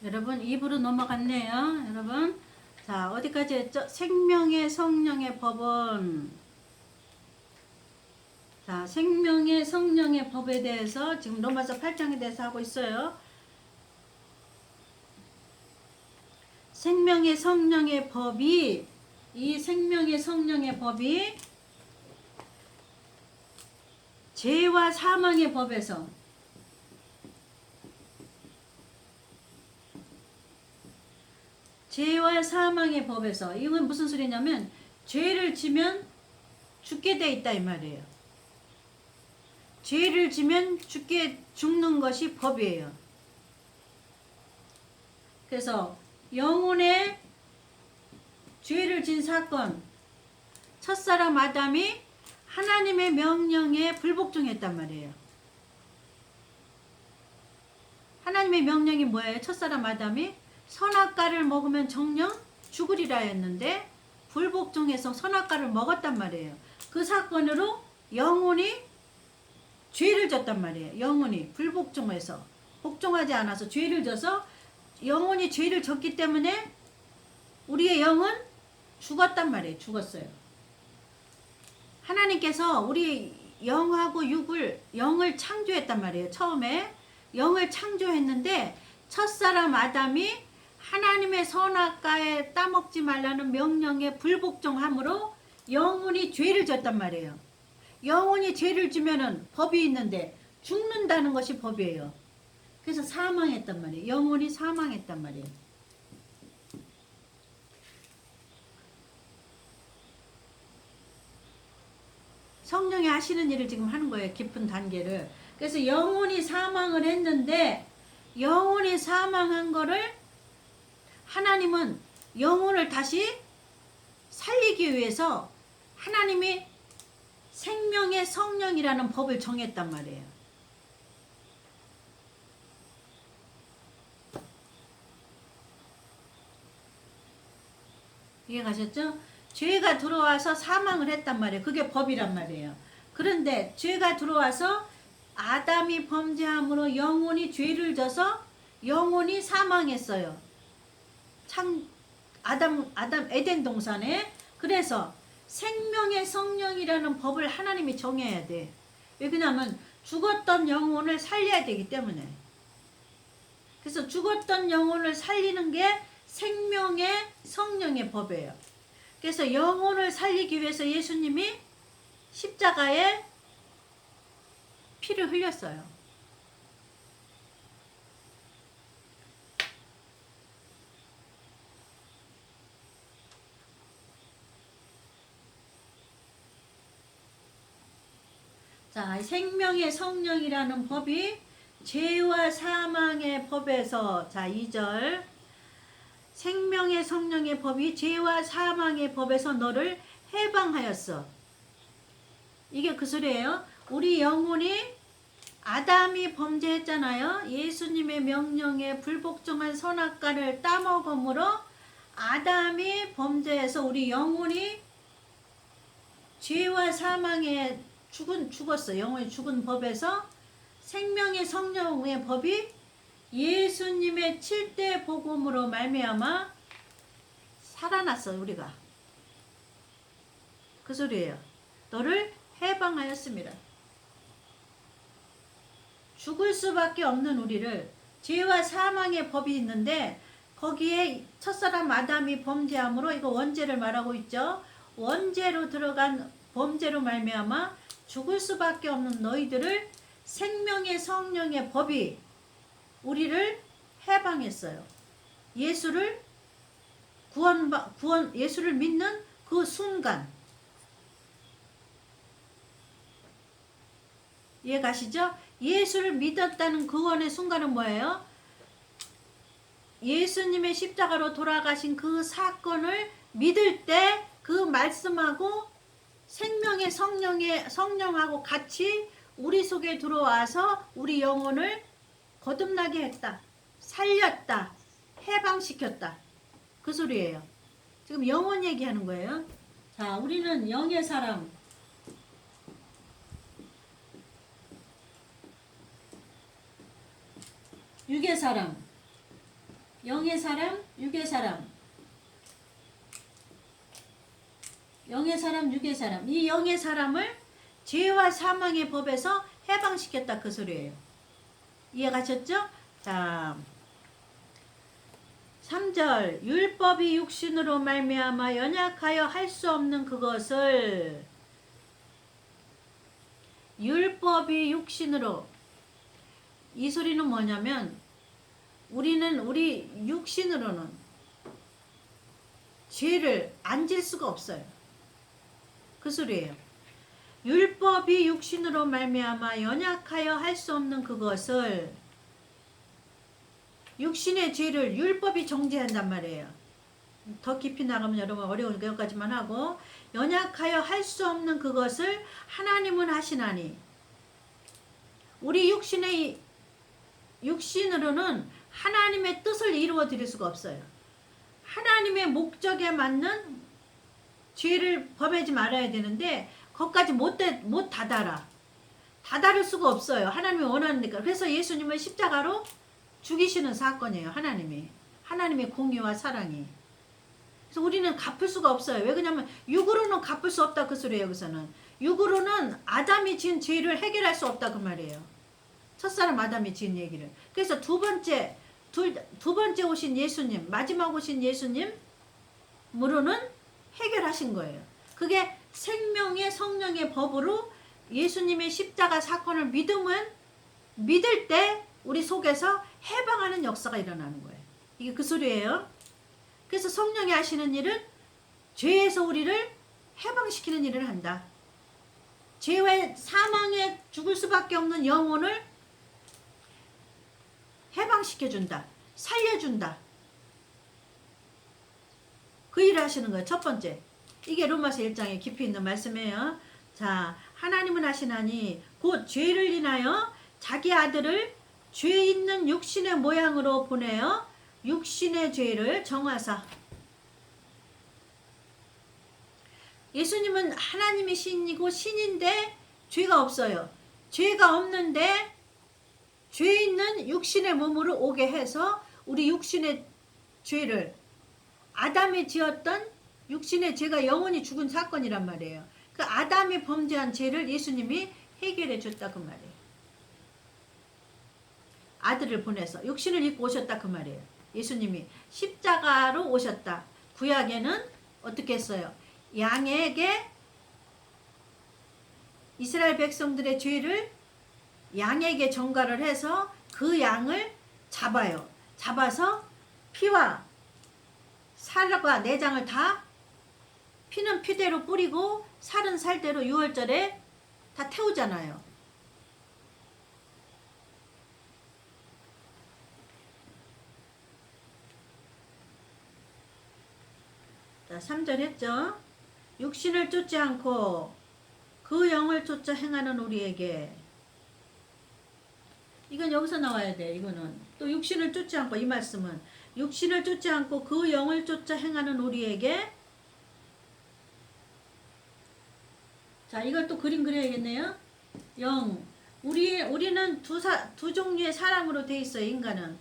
여러분 2부로 넘어갔네요. 여러분 자 어디까지 했죠? 생명의 성령의 법은 자 생명의 성령의 법에 대해서 지금 로마서 8장에 대해서 하고 있어요. 생명의 성령의 법이 이 생명의 성령의 법이 죄와 사망의 법에서 죄와 사망의 법에서 이건 무슨 소리냐면 죄를 지면 죽게 돼 있다 이 말이에요. 죄를 지면 죽는 것이 법이에요. 그래서 영혼의 죄를 진 사건 첫사람 아담이 하나님의 명령에 불복종했단 말이에요. 하나님의 명령이 뭐예요? 첫사람 아담이 선악과를 먹으면 정령 죽으리라 했는데 불복종해서 선악과를 먹었단 말이에요. 그 사건으로 영혼이 죄를 졌단 말이에요. 영혼이 불복종해서 복종하지 않아서 죄를 져서 영혼이 죄를 졌기 때문에 우리의 영은 죽었단 말이에요. 죽었어요. 하나님께서 우리 영하고 영을 창조했단 말이에요. 처음에 영을 창조했는데 첫사람 아담이 하나님의 선악과에 따먹지 말라는 명령에 불복종함으로 영혼이 죄를 졌단 말이에요. 영혼이 죄를 지면은 법이 있는데 죽는다는 것이 법이에요. 그래서 사망했단 말이에요. 영혼이 사망했단 말이에요. 성령이 하시는 일을 지금 하는 거예요. 깊은 단계를. 그래서 영혼이 사망을 했는데 영혼이 사망한 거를 하나님은 영혼을 다시 살리기 위해서 하나님이 생명의 성령이라는 법을 정했단 말이에요. 이해가셨죠? 죄가 들어와서 사망을 했단 말이에요. 그게 법이란 말이에요. 그런데 죄가 들어와서 아담이 범죄함으로 영혼이 죄를 져서 영혼이 사망했어요. 아담 에덴 동산에. 그래서 생명의 성령이라는 법을 하나님이 정해야 돼. 왜냐하면 죽었던 영혼을 살려야 되기 때문에. 그래서 죽었던 영혼을 살리는 게 생명의 성령의 법이에요. 그래서 영혼을 살리기 위해서 예수님이 십자가에 피를 흘렸어요. 자, 생명의 성령이라는 법이 죄와 사망의 법에서 자 2절 생명의 성령의 법이 죄와 사망의 법에서 너를 해방하였어. 이게 그 소리예요. 우리 영혼이 아담이 범죄했잖아요. 예수님의 명령에 불복종한 선악과를 따먹음으로 아담이 범죄해서 우리 영혼이 죄와 사망에 죽었어. 영혼이 죽은 법에서 생명의 성령의 법이 예수님의 7대 복음으로 말미암아 살아났어. 우리가 그 소리예요. 너를 해방하였습니다. 죽을 수밖에 없는 우리를 죄와 사망의 법이 있는데 거기에 첫사람 아담이 범죄함으로 이거 원죄를 말하고 있죠. 원죄로 들어간 범죄로 말미암아 죽을 수밖에 없는 너희들을 생명의 성령의 법이 우리를 해방했어요. 예수를 예수를 믿는 그 순간. 이해 가시죠? 예수를 믿었다는 구원의 순간은 뭐예요? 예수님의 십자가로 돌아가신 그 사건을 믿을 때 그 말씀하고 생명의 성령하고 같이 우리 속에 들어와서 우리 영혼을 거듭나게 했다. 살렸다. 해방시켰다. 그 소리예요. 지금 영혼 얘기하는 거예요. 자, 우리는 영의 사람. 육의 사람. 영의 사람, 육의 사람. 영의 사람, 육의 사람. 이 영의 사람을 죄와 사망의 법에서 해방시켰다 그 소리예요. 이해가셨죠? 자, 3절 율법이 육신으로 말미암아 연약하여 할 수 없는 그것을 율법이 육신으로 이 소리는 뭐냐면 우리 육신으로는 죄를 안 질 수가 없어요. 그 소리예요. 율법이 육신으로 말미암아 연약하여 할 수 없는 그것을 육신의 죄를 율법이 정죄한단 말이에요. 더 깊이 나가면 여러분 어려우니까 여기까지만 하고 연약하여 할 수 없는 그것을 하나님은 하시나니 우리 육신으로는 하나님의 뜻을 이루어 드릴 수가 없어요. 하나님의 목적에 맞는 죄를 범하지 말아야 되는데 거기까지 못 다다라. 다다를 수가 없어요. 하나님이 원하니까. 그래서 예수님을 십자가로 죽이시는 사건이에요. 하나님의 공의와 사랑이. 그래서 우리는 갚을 수가 없어요. 왜 그러냐면 육으로는 갚을 수 없다 그 소리예요. 여기서는 육으로는 아담이 지은 죄를 해결할 수 없다 그 말이에요. 첫사람 아담이 지은 얘기를. 그래서 두 번째 오신 예수님, 마지막 오신 예수님으로는 해결하신 거예요. 그게 생명의 성령의 법으로 예수님의 십자가 사건을 믿을 때 우리 속에서 해방하는 역사가 일어나는 거예요. 이게 그 소리예요. 그래서 성령이 하시는 일은 죄에서 우리를 해방시키는 일을 한다. 죄와 사망에 죽을 수밖에 없는 영혼을 해방시켜준다. 살려준다. 그 일을 하시는 거예요. 첫 번째. 이게 로마서 1장에 깊이 있는 말씀이에요. 자, 하나님은 하시나니 곧 죄를 인하여 자기 아들을 죄 있는 육신의 모양으로 보내어 육신의 죄를 정하사. 예수님은 하나님이 신이고 신인데 죄가 없어요. 죄가 없는데 죄 있는 육신의 몸으로 오게 해서 우리 육신의 죄를 아담이 지었던 육신의 죄가 영원히 죽은 사건이란 말이에요. 그 아담이 범죄한 죄를 예수님이 해결해 줬다 그 말이에요. 아들을 보내서 육신을 입고 오셨다 그 말이에요. 예수님이 십자가로 오셨다. 구약에는 어떻게 했어요? 양에게 이스라엘 백성들의 죄를 양에게 전가를 해서 그 양을 잡아요. 잡아서 피와 살과 내장을 다 피는 피대로 뿌리고 살은 살대로 유월절에 다 태우잖아요. 자, 3절 했죠? 육신을 쫓지 않고 그 영을 쫓아 행하는 우리에게. 이건 여기서 나와야 돼. 이거는 또 육신을 쫓지 않고, 이 말씀은 육신을 쫓지 않고 그 영을 쫓아 행하는 우리에게. 자, 이걸 또 그림 그려야겠네요. 영. 우리는 두 종류의 사람으로 돼 있어요. 인간은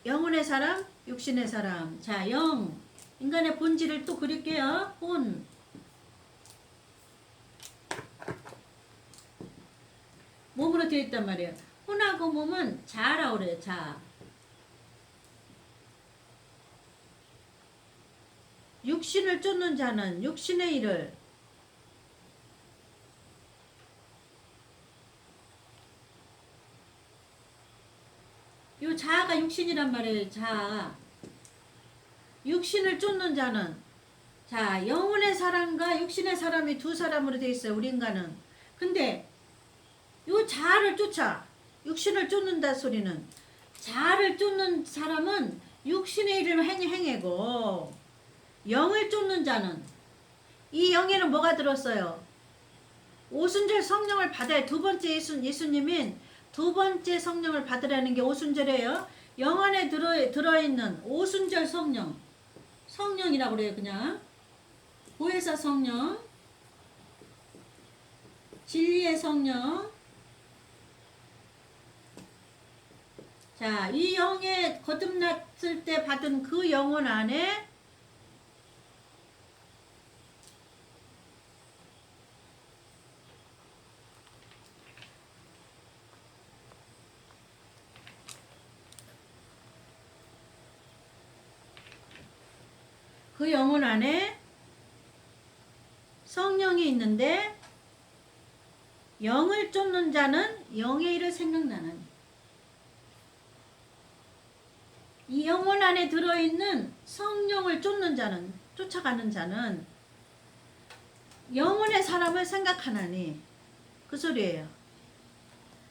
영혼의 사람, 육신의 사람. 자, 영. 인간의 본질을 또 그릴게요. 혼. 몸으로 되어 있단 말이에요. 혼하고 몸은 자라고 그래요. 자. 육신을 쫓는 자는 육신의 일을, 요 자아가 육신이란 말이에요. 자아. 육신을 쫓는 자는, 자, 영혼의 사람과 육신의 사람이 두 사람으로 되어 있어요. 우리 인간은. 근데 요 자아를 쫓아 육신을 쫓는다 소리는, 자아를 쫓는 사람은 육신의 일을 행하고, 영을 쫓는 자는, 이 영에는 뭐가 들었어요? 오순절 성령을 받아야. 두 번째 예수님인 두 번째 성령을 받으라는 게 오순절이에요. 영 안에 들어있는 오순절 성령이라고 그래요. 그냥 보혜사 성령, 진리의 성령, 자, 이 영에 거듭났을 때 받은 그 영혼 안에 그 영혼 안에 성령이 있는데 영을 쫓는 자는 영의 일을 생각나는, 이 영혼 안에 들어있는 성령을 쫓는 자는, 쫓아가는 자는 영혼의 사람을 생각하나니, 그 소리예요.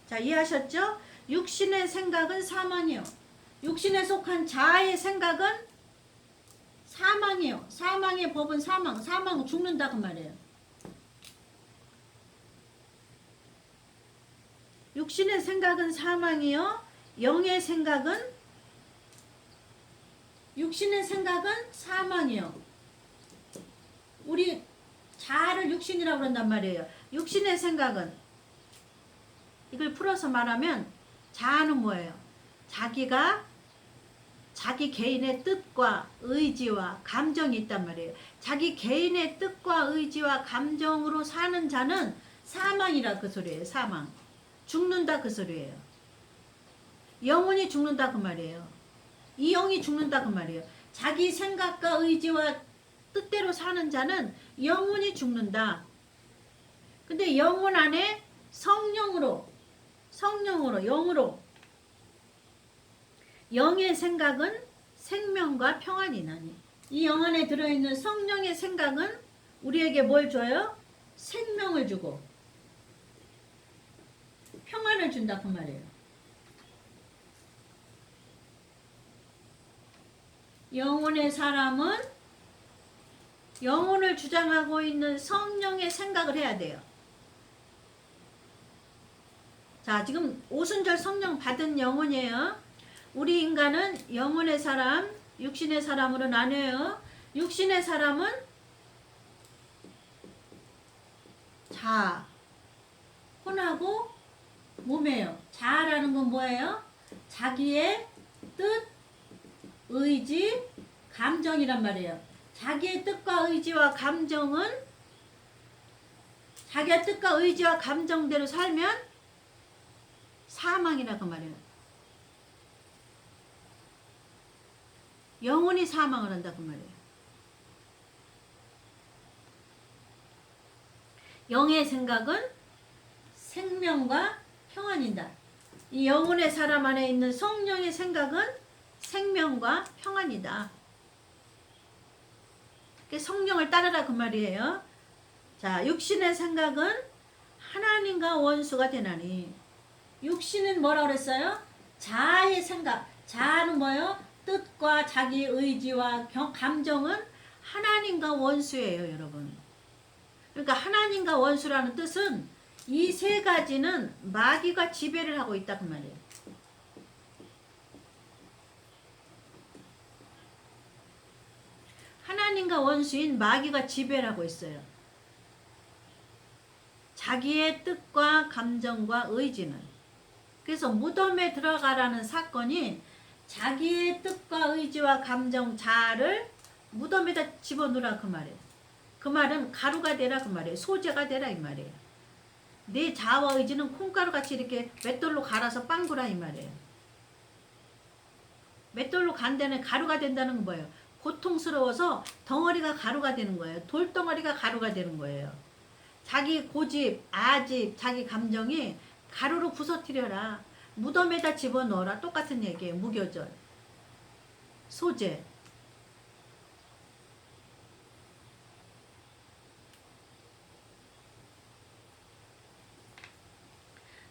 자, 이해하셨죠? 육신의 생각은 사망이요, 육신에 속한 자아의 생각은 사망이요. 사망의 법은 사망. 사망은 죽는다 그 말이에요. 육신의 생각은 사망이요, 영의 생각은, 육신의 생각은 사망이요. 우리 자아를 육신이라고 그런단 말이에요. 육신의 생각은, 이걸 풀어서 말하면 자아는 뭐예요? 자기 개인의 뜻과 의지와 감정이 있단 말이에요. 자기 개인의 뜻과 의지와 감정으로 사는 자는 사망이라 그 소리예요. 사망. 죽는다 그 소리예요. 영혼이 죽는다 그 말이에요. 이 영이 죽는다 그 말이에요. 자기 생각과 의지와 뜻대로 사는 자는 영혼이 죽는다. 근데 영혼 안에 성령으로, 영으로, 영의 생각은 생명과 평안이 나니, 이 영 안에 들어있는 성령의 생각은 우리에게 뭘 줘요? 생명을 주고 평안을 준다 그 말이에요. 영혼의 사람은 영혼을 주장하고 있는 성령의 생각을 해야 돼요. 자, 지금 오순절 성령 받은 영혼이에요. 우리 인간은 영혼의 사람, 육신의 사람으로 나뉘어요. 육신의 사람은 자아, 혼하고 몸이에요. 자아라는 건 뭐예요? 자기의 뜻, 의지, 감정이란 말이에요. 자기의 뜻과 의지와 감정은, 자기의 뜻과 의지와 감정대로 살면 사망이라 그 말이에요. 영혼이 사망을 한다 그 말이에요. 영의 생각은 생명과 평안이다. 이 영혼의 사람 안에 있는 성령의 생각은 생명과 평안이다. 성령을 따르라 그 말이에요. 자, 육신의 생각은 하나님과 원수가 되나니. 육신은 뭐라고 그랬어요? 자아의 생각. 자아는 뭐예요? 뜻과 자기 의지와 감정은 하나님과 원수예요, 여러분. 그러니까 하나님과 원수라는 뜻은 이 세 가지는 마귀가 지배를 하고 있다 그 말이에요. 하나님과 원수인 마귀가 지배를 하고 있어요. 자기의 뜻과 감정과 의지는. 그래서 무덤에 들어가라는 사건이 자기의 뜻과 의지와 감정, 자아를 무덤에다 집어넣으라 그 말이에요. 그 말은 가루가 되라 그 말이에요. 소재가 되라 이 말이에요. 내 자아와 의지는 콩가루같이 이렇게 맷돌로 갈아서 빵구라 이 말이에요. 맷돌로 간 데는 가루가 된다는 건 뭐예요? 고통스러워서 덩어리가 가루가 되는 거예요. 돌덩어리가 가루가 되는 거예요. 자기 고집, 아집, 자기 감정이 가루로 부서뜨려라. 무덤에다 집어넣어라. 똑같은 얘기예요. 무교절. 소재.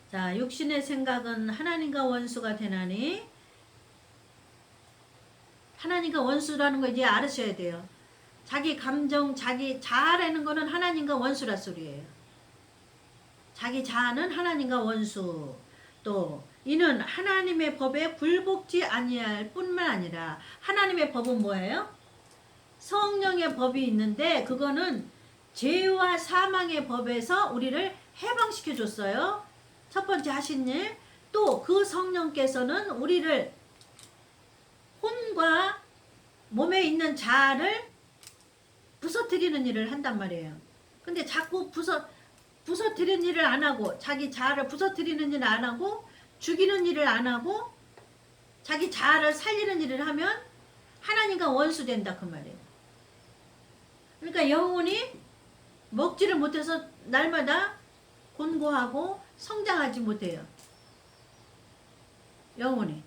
자, 육신의 생각은 하나님과 원수가 되나니, 하나님과 원수라는 거 이제 알으셔야 돼요. 자기 감정, 자기 자아라는 거는 하나님과 원수라 소리예요. 자기 자아는 하나님과 원수. 또 이는 하나님의 법에 굴복지 아니할 뿐만 아니라, 하나님의 법은 뭐예요? 성령의 법이 있는데 그거는 죄와 사망의 법에서 우리를 해방시켜 줬어요. 첫 번째 하신 일, 또 그 성령께서는 우리를 혼과 몸에 있는 자아를 부서뜨리는 일을 한단 말이에요. 근데 자꾸 부서뜨리는 일을 안 하고, 자기 자아를 부서뜨리는 일을 안 하고, 죽이는 일을 안 하고, 자기 자아를 살리는 일을 하면 하나님과 원수된다 그 말이에요. 그러니까 영혼이 먹지를 못해서 날마다 곤고하고 성장하지 못해요. 영혼이.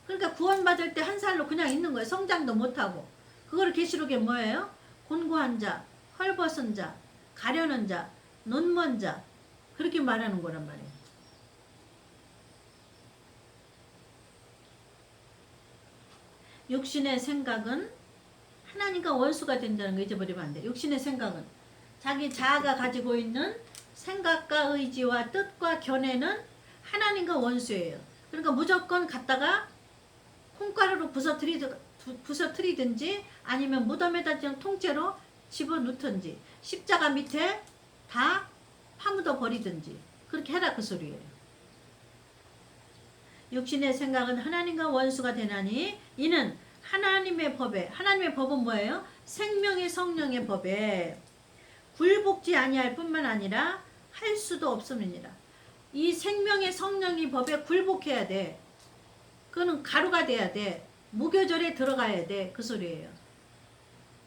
그러니까 구원받을 때 한 살로 그냥 있는 거예요. 성장도 못하고. 그거를 계시록에 뭐예요? 곤고한 자, 헐벗은 자, 가려는 자, 눈먼 자, 그렇게 말하는 거란 말이에요. 육신의 생각은 하나님과 원수가 된다는 거 잊어버리면 안 돼. 육신의 생각은 자기 자아가 가지고 있는 생각과 의지와 뜻과 견해는 하나님과 원수예요. 그러니까 무조건 갖다가 콩가루로 부서뜨리든지 아니면 무덤에다 그냥 통째로 집어넣든지 십자가 밑에 다 파묻어 버리든지 그렇게 해라 그 소리예요. 육신의 생각은 하나님과 원수가 되나니 이는 하나님의 법에, 하나님의 법은 뭐예요? 생명의 성령의 법에 굴복지 아니할 뿐만 아니라 할 수도 없음이니라. 이 생명의 성령의 법에 굴복해야 돼. 그거는 가루가 돼야 돼. 무교절에 들어가야 돼. 그 소리예요.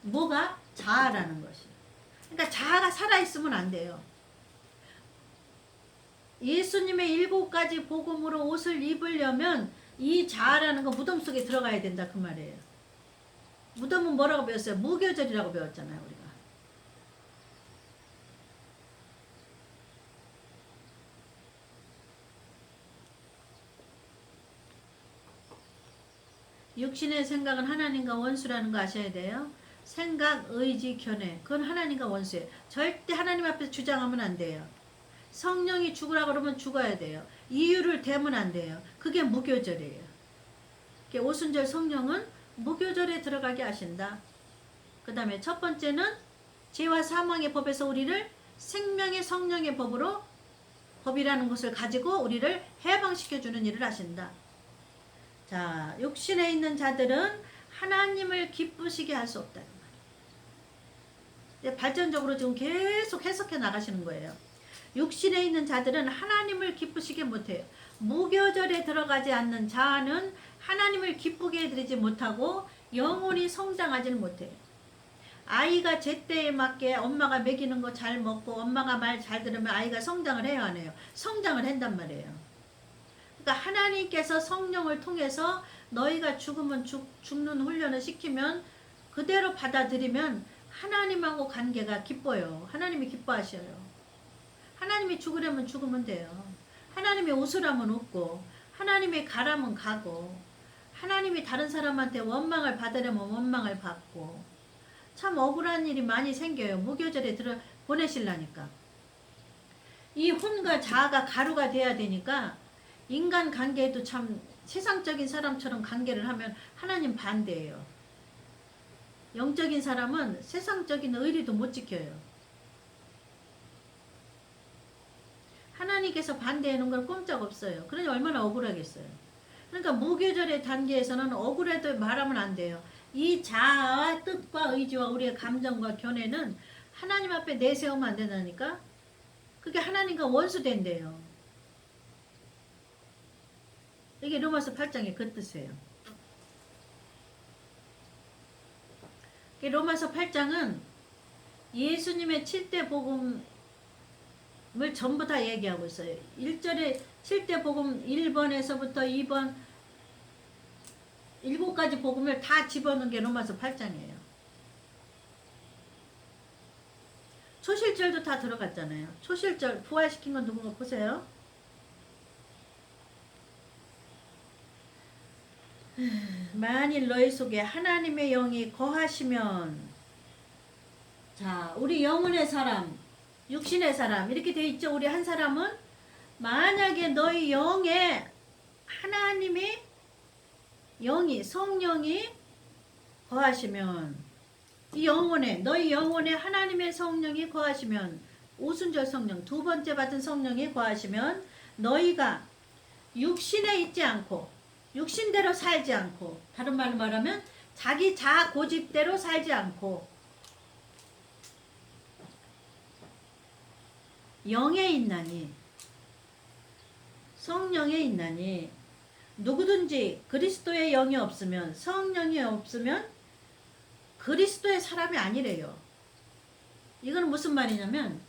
뭐가? 자아라는 것이. 그러니까 자아가 살아있으면 안 돼요. 예수님의 7가지 복음으로 옷을 입으려면 이 자아라는 거 무덤 속에 들어가야 된다 그 말이에요. 무덤은 뭐라고 배웠어요? 무교절이라고 배웠잖아요 우리가. 육신의 생각은 하나님과 원수라는 거 아셔야 돼요. 생각, 의지, 견해 그건 하나님과 원수예요. 절대 하나님 앞에서 주장하면 안 돼요. 성령이 죽으라 그러면 죽어야 돼요. 이유를 대면 안 돼요. 그게 무교절이에요. 오순절 성령은 무교절에 들어가게 하신다. 그 다음에 첫 번째는 죄와 사망의 법에서 우리를 생명의 성령의 법이라는 것을 가지고 우리를 해방시켜주는 일을 하신다. 자, 육신에 있는 자들은 하나님을 기쁘시게 할 수 없다. 발전적으로 지금 계속 해석해 나가시는 거예요. 육신에 있는 자들은 하나님을 기쁘시게 못해요. 무교절에 들어가지 않는 자아는 하나님을 기쁘게 해드리지 못하고 영혼이 성장하지는 못해요. 아이가 제때에 맞게 엄마가 먹이는 거 잘 먹고 엄마가 말 잘 들으면 아이가 성장을 해야 하네요. 성장을 한단 말이에요. 그러니까 하나님께서 성령을 통해서 너희가 죽으면 죽는 훈련을 시키면 그대로 받아들이면 하나님하고 관계가 기뻐요. 하나님이 기뻐하셔요. 하나님이 죽으려면 죽으면 돼요. 하나님이 웃으라면 웃고 하나님이 가라면 가고 하나님이 다른 사람한테 원망을 받으려면 원망을 받고 참 억울한 일이 많이 생겨요. 무교절에 보내시려니까. 이 혼과 자아가 가루가 돼야 되니까 인간 관계에도 참 세상적인 사람처럼 관계를 하면 하나님 반대예요. 영적인 사람은 세상적인 의리도 못 지켜요. 하나님께서 반대하는 걸 꼼짝없어요. 그러니 얼마나 억울하겠어요. 그러니까 무교절의 단계에서는 억울해도 말하면 안 돼요. 이 자아와 뜻과 의지와 우리의 감정과 견해는 하나님 앞에 내세우면 안 된다니까. 그게 하나님과 원수된대요. 이게 로마서 8장의 그 뜻이에요. 로마서 8장은 예수님의 7대 복음을 전부 다 얘기하고 있어요. 1절에 7대 복음 1번에서부터 2번 7가지 복음을 다 집어넣은 게 로마서 8장이에요. 초실절도 다 들어갔잖아요. 초실절 부활시킨 건 누군가 보세요. 만일 너희 속에 하나님의 영이 거하시면, 자, 우리 영혼의 사람, 육신의 사람 이렇게 돼 있죠. 우리 한 사람은 만약에 너희 영에 하나님이 영이 성령이 거하시면, 이 영혼에 너희 영혼에 하나님의 성령이 거하시면, 오순절 성령 두 번째 받은 성령이 거하시면 너희가 육신에 있지 않고 육신대로 살지 않고 다른 말로 말하면 자기 자아 고집대로 살지 않고 영에 있나니 성령에 있나니 누구든지 그리스도의 영이 없으면 성령이 없으면 그리스도의 사람이 아니래요. 이건 무슨 말이냐면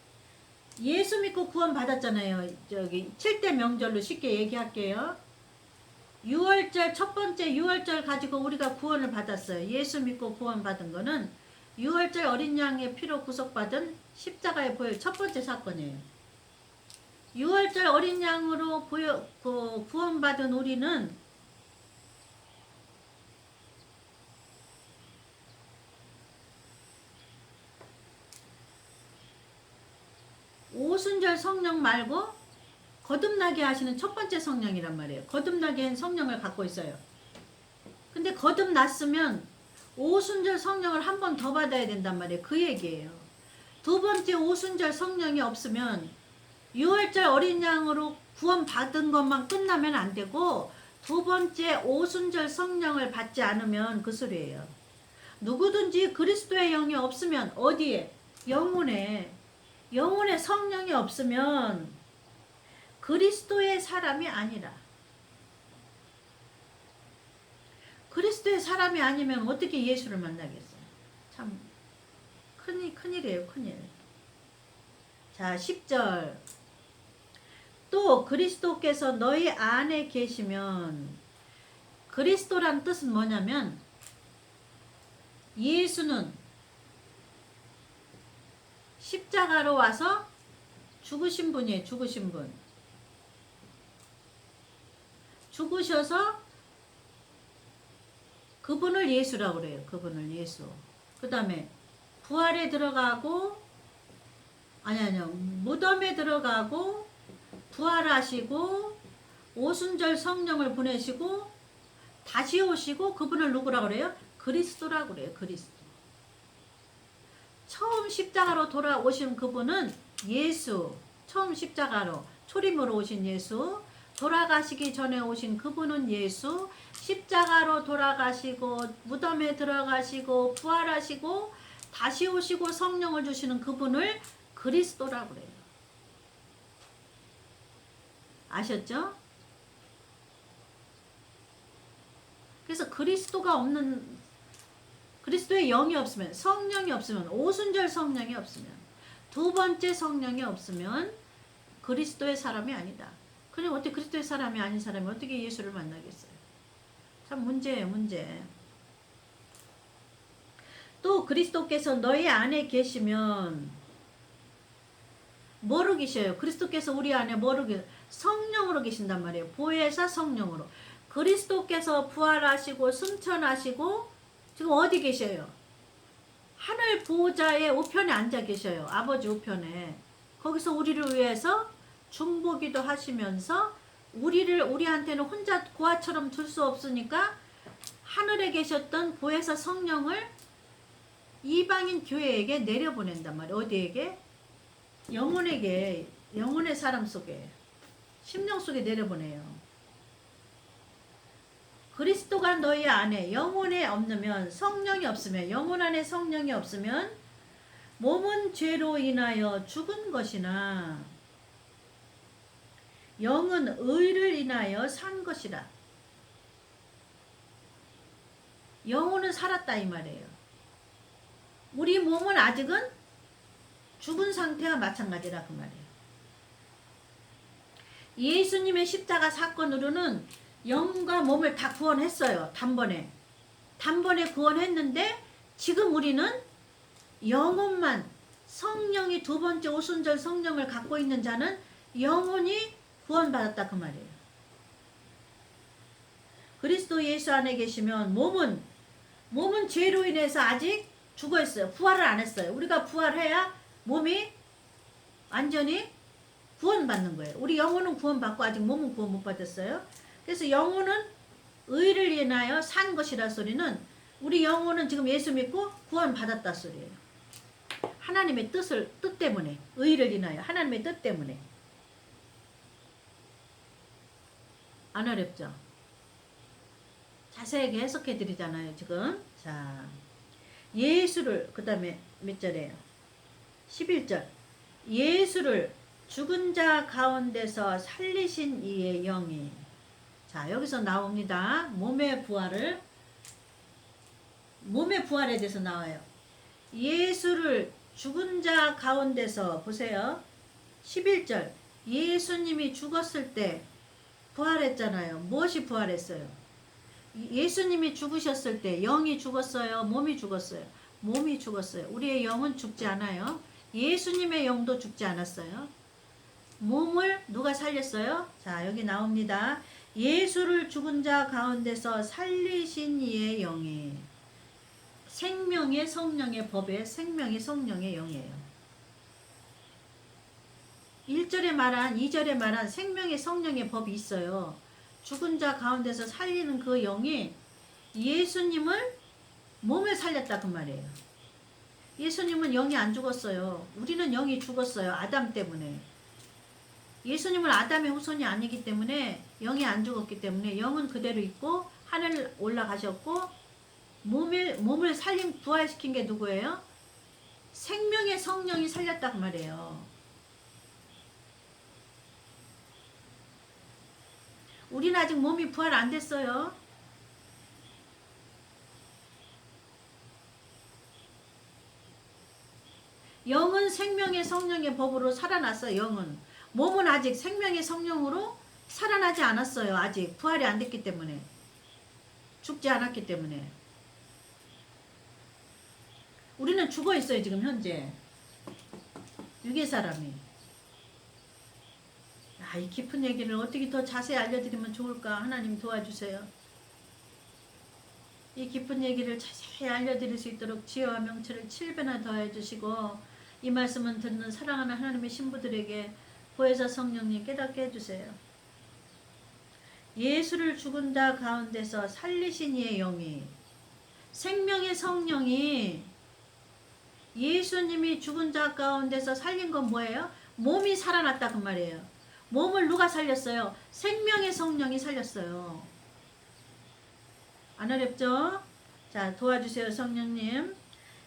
예수 믿고 구원 받았잖아요. 저기 7대 명절로 쉽게 얘기할게요. 6월절 첫 번째 6월절 가지고 우리가 구원을 받았어요. 예수 믿고 구원 받은 거는 6월절 어린 양의 피로 구속받은 십자가의 보혈 첫 번째 사건이에요. 6월절 어린 양으로 구원받은 우리는 오순절 성령 말고 거듭나게 하시는 첫 번째 성령이란 말이에요. 거듭나게 한 성령을 갖고 있어요. 근데 거듭났으면 오순절 성령을 한 번 더 받아야 된단 말이에요. 그 얘기예요. 두 번째 오순절 성령이 없으면 6월절 어린 양으로 구원 받은 것만 끝나면 안 되고 두 번째 오순절 성령을 받지 않으면 그 소리예요. 누구든지 그리스도의 영이 없으면 어디에? 영혼에 성령이 없으면 그리스도의 사람이 아니라. 그리스도의 사람이 아니면 어떻게 예수를 만나겠어요? 참 큰일이에요. 큰일. 자 10절 또 그리스도께서 너희 안에 계시면 그리스도란 뜻은 뭐냐면 예수는 십자가로 와서 죽으신 분이에요. 죽으신 분. 죽으셔서 그분을 예수라고 그래요. 그분을 예수. 그 다음에 부활에 들어가고 아니요 무덤에 들어가고 부활하시고 오순절 성령을 보내시고 다시 오시고 그분을 누구라고 그래요? 그리스도라고 그래요. 그리스도. 처음 십자가로 돌아오신 그분은 예수. 처음 십자가로 초림으로 오신 예수. 돌아가시기 전에 오신 그분은 예수. 십자가로 돌아가시고 무덤에 들어가시고 부활하시고 다시 오시고 성령을 주시는 그분을 그리스도라고 그래요. 아셨죠? 그래서 그리스도가 없는 그리스도의 영이 없으면 성령이 없으면 오순절 성령이 없으면 두 번째 성령이 없으면 그리스도의 사람이 아니다. 그럼 어떻게 그리스도의 사람이 아닌 사람이 어떻게 예수를 만나겠어요? 참 문제예요. 문제. 또 그리스도께서 너희 안에 계시면 뭐로 계셔요? 그리스도께서 우리 안에 뭐로 계세요? 성령으로 계신단 말이에요. 보혜사 성령으로. 그리스도께서 부활하시고 승천하시고 지금 어디 계셔요? 하늘 보좌의 우편에 앉아 계셔요. 아버지 우편에. 거기서 우리를 위해서 중보기도 하시면서 우리한테는 혼자 고아처럼 둘 수 없으니까 하늘에 계셨던 보혜사 성령을 이방인 교회에게 내려보낸단 말이에요. 어디에게? 영혼에게, 영혼의 사람 속에, 심령 속에 내려보내요. 그리스도가 너희 안에 영혼에 없으면 성령이 없으면 영혼 안에 성령이 없으면 몸은 죄로 인하여 죽은 것이나 영은 의를 인하여 산 것이라. 영혼은 살았다 이 말이에요. 우리 몸은 아직은 죽은 상태와 마찬가지라 그 말이에요. 예수님의 십자가 사건으로는 영과 몸을 다 구원했어요. 단번에 구원했는데 지금 우리는 영혼만 성령이 두 번째 오순절 성령을 갖고 있는 자는 영혼이 구원받았다 그 말이에요. 그리스도 예수 안에 계시면 몸은 죄로 인해서 아직 죽어 있어요. 부활을 안 했어요. 우리가 부활해야 몸이 완전히 구원받는 거예요. 우리 영혼은 구원받고 아직 몸은 구원 못 받았어요. 그래서 영혼은 의를 인하여 산 것이라 소리는 우리 영혼은 지금 예수 믿고 구원받았다 소리예요. 하나님의 뜻 때문에 의를 인하여 하나님의 뜻 때문에 안 어렵죠? 자세하게 해석해 드리잖아요, 지금. 자, 예수를, 그 다음에 몇 절이에요? 11절. 예수를 죽은 자 가운데서 살리신 이의 영이. 자, 여기서 나옵니다. 몸의 부활에 대해서 나와요. 예수를 죽은 자 가운데서, 보세요. 11절. 예수님이 죽었을 때 부활했잖아요. 무엇이 부활했어요? 예수님이 죽으셨을 때 영이 죽었어요? 몸이 죽었어요? 몸이 죽었어요. 우리의 영은 죽지 않아요. 예수님의 영도 죽지 않았어요. 몸을 누가 살렸어요? 자, 여기 나옵니다. 예수를 죽은 자 가운데서 살리신 이의 영이. 생명의 성령의 법에 생명의 성령의 영이에요. 1절에 말한 2절에 말한 생명의 성령의 법이 있어요. 죽은 자 가운데서 살리는 그 영이 예수님을 몸을 살렸다 그 말이에요. 예수님은 영이 안 죽었어요. 우리는 영이 죽었어요. 아담 때문에. 예수님은 아담의 후손이 아니기 때문에 영이 안 죽었기 때문에 영은 그대로 있고 하늘 올라가셨고 몸을 살린 부활시킨 게 누구예요? 생명의 성령이 살렸다 그 말이에요. 우리는 아직 몸이 부활 안 됐어요. 영은 생명의 성령의 법으로 살아났어요. 영은. 몸은 아직 생명의 성령으로 살아나지 않았어요. 아직 부활이 안 됐기 때문에. 죽지 않았기 때문에. 우리는 죽어 있어요. 지금 현재. 육의 사람이. 이 깊은 얘기를 어떻게 더 자세히 알려드리면 좋을까? 하나님 도와주세요. 이 깊은 얘기를 자세히 알려드릴 수 있도록 지혜와 명철을 7배나 더해 주시고 이 말씀은 듣는 사랑하는 하나님의 신부들에게 보혜사 성령님 깨닫게 해주세요. 예수를 죽은 자 가운데서 살리신 이의 영이, 생명의 성령이 예수님이 죽은 자 가운데서 살린 건 뭐예요? 몸이 살아났다 그 말이에요. 몸을 누가 살렸어요? 생명의 성령이 살렸어요. 안 어렵죠? 자, 도와주세요 성령님.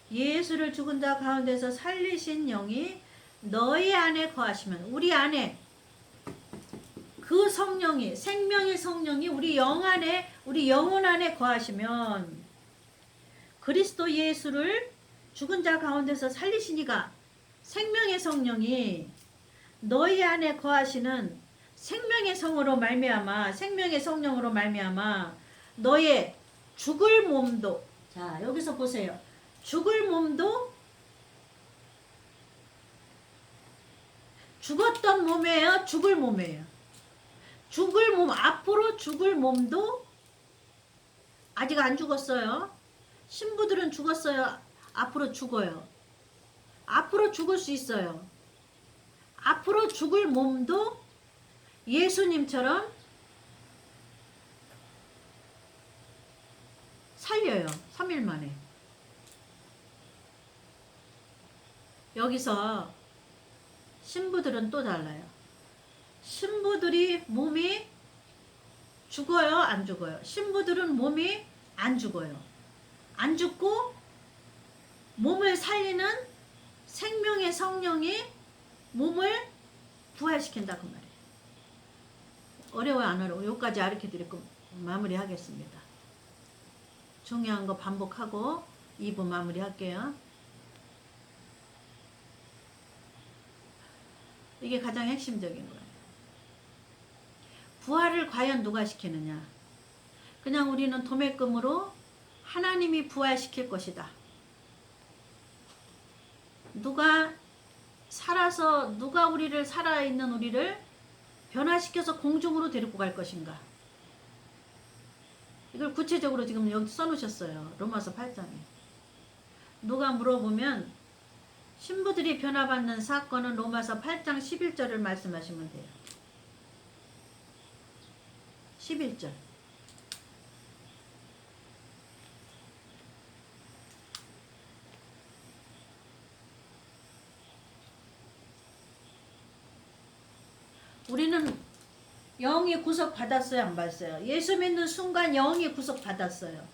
예수를 죽은 자 가운데서 살리신 영이 너희 안에 거하시면, 우리 안에 그 성령이, 생명의 성령이 우리 영 안에, 우리 영혼 안에 거하시면 그리스도 예수를 죽은 자 가운데서 살리시니가 생명의 성령이 너희 안에 거하시는 생명의 성으로 말미암아, 생명의 성령으로 말미암아 너의 죽을 몸도, 자 여기서 보세요. 죽을 몸도 죽었던 몸이에요? 죽을 몸이에요? 죽을 몸, 앞으로 죽을 몸도 아직 안 죽었어요. 신부들은 죽었어요. 앞으로 죽어요. 앞으로 죽을 수 있어요. 앞으로 죽을 몸도 예수님처럼 살려요. 3일 만에. 여기서 신부들은 또 달라요. 신부들이 몸이 죽어요? 안 죽어요? 신부들은 몸이 안 죽어요. 안 죽고 몸을 살리는 생명의 성령이 몸을 부활시킨다 그 말이에요. 어려워요? 안 어려워요? 여기까지 가르쳐드리고 마무리하겠습니다. 중요한 거 반복하고 2부 마무리할게요. 이게 가장 핵심적인 거예요. 부활을 과연 누가 시키느냐? 그냥 우리는 도매금으로 하나님이 부활시킬 것이다. 누가 우리를 살아있는 우리를 변화시켜서 공중으로 데리고 갈 것인가? 이걸 구체적으로 지금 여기 써놓으셨어요. 로마서 8장에. 누가 물어보면 신부들이 변화받는 사건은 로마서 8장 11절을 말씀하시면 돼요. 11절. 우리는 영이 구속받았어요, 안 받았어요? 예수 믿는 순간 영이 구속받았어요.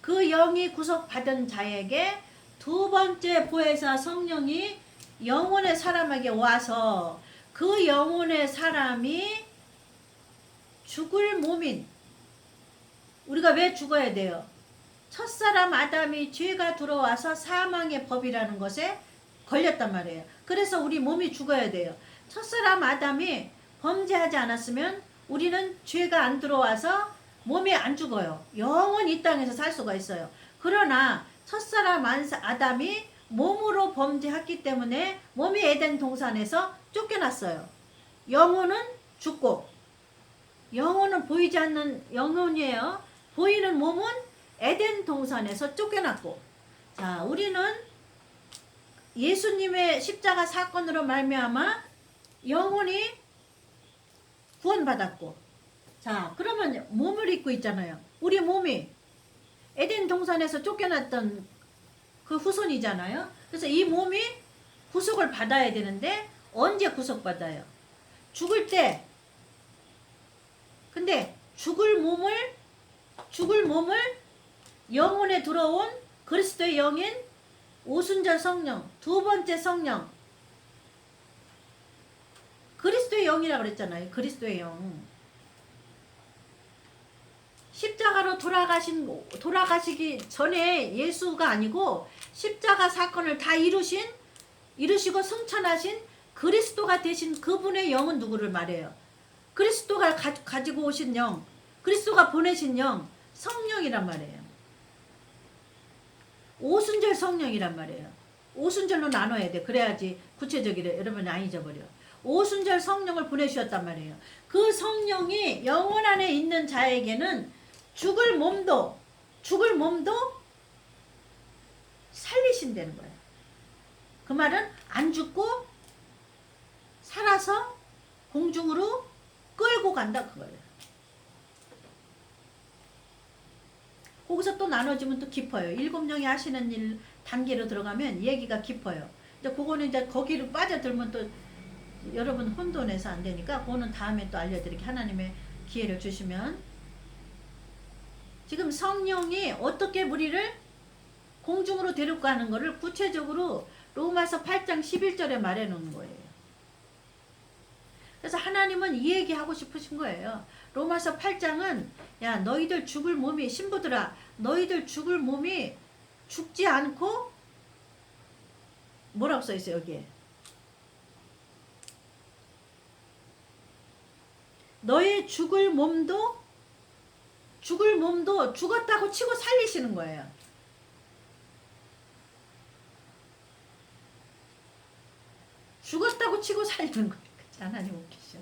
그 영이 구속받은 자에게 두 번째 보혜사 성령이 영혼의 사람에게 와서 그 영혼의 사람이 죽을 몸인, 우리가 왜 죽어야 돼요? 첫사람 아담이 죄가 들어와서 사망의 법이라는 것에 걸렸단 말이에요. 그래서 우리 몸이 죽어야 돼요. 첫사람 아담이 범죄하지 않았으면 우리는 죄가 안 들어와서 몸이 안 죽어요. 영원히 이 땅에서 살 수가 있어요. 그러나 첫사람 아담이 몸으로 범죄했기 때문에 몸이 에덴 동산에서 쫓겨났어요. 영혼은 죽고, 영혼은 보이지 않는 영혼이에요. 보이는 몸은 에덴 동산에서 쫓겨났고, 자, 우리는 예수님의 십자가 사건으로 말미암아 영혼이 구원받았고, 자, 그러면 몸을 입고 있잖아요. 우리 몸이 에덴 동산에서 쫓겨났던 그 후손이잖아요. 그래서 이 몸이 구속을 받아야 되는데 언제 구속받아요? 죽을 때. 근데 죽을 몸을 영혼에 들어온 그리스도의 영인 오순절 성령, 두 번째 성령, 그리스도의 영이라고 그랬잖아요. 그리스도의 영. 십자가로 돌아가시기 전에 예수가 아니고 십자가 사건을 다 이루시고 승천하신 그리스도가 되신 그분의 영은 누구를 말해요? 그리스도가 가지고 오신 영, 그리스도가 보내신 영, 성령이란 말이에요. 오순절 성령이란 말이에요. 오순절로 나눠야 돼. 그래야지 구체적이래. 여러분이 안 잊어버려. 오순절 성령을 보내주셨단 말이에요. 그 성령이 영혼 안에 있는 자에게는 죽을 몸도 살리신다는 거예요. 그 말은 안 죽고 살아서 공중으로 끌고 간다 그거예요. 거기서 또 나눠지면 또 깊어요. 7명이 하시는 일 단계로 들어가면 얘기가 깊어요. 근데 그거는 이제 거기로 빠져들면 또 여러분 혼돈해서 안 되니까 그거는 다음에 또 알려드릴게요. 하나님의 기회를 주시면. 지금 성령이 어떻게 우리를 공중으로 데리고 가는 거를 구체적으로 로마서 8장 11절에 말해 놓은 거예요. 그래서 하나님은 이 얘기 하고 싶으신 거예요. 로마서 8장은 야, 너희들 죽을 몸이, 신부들아, 너희들 죽을 몸이 죽지 않고, 뭐라고 써있어요 여기에? 너의 죽을 몸도 죽었다고 치고 살리시는 거예요. 죽었다고 치고 살리는 거예요. 하나님 웃기셔.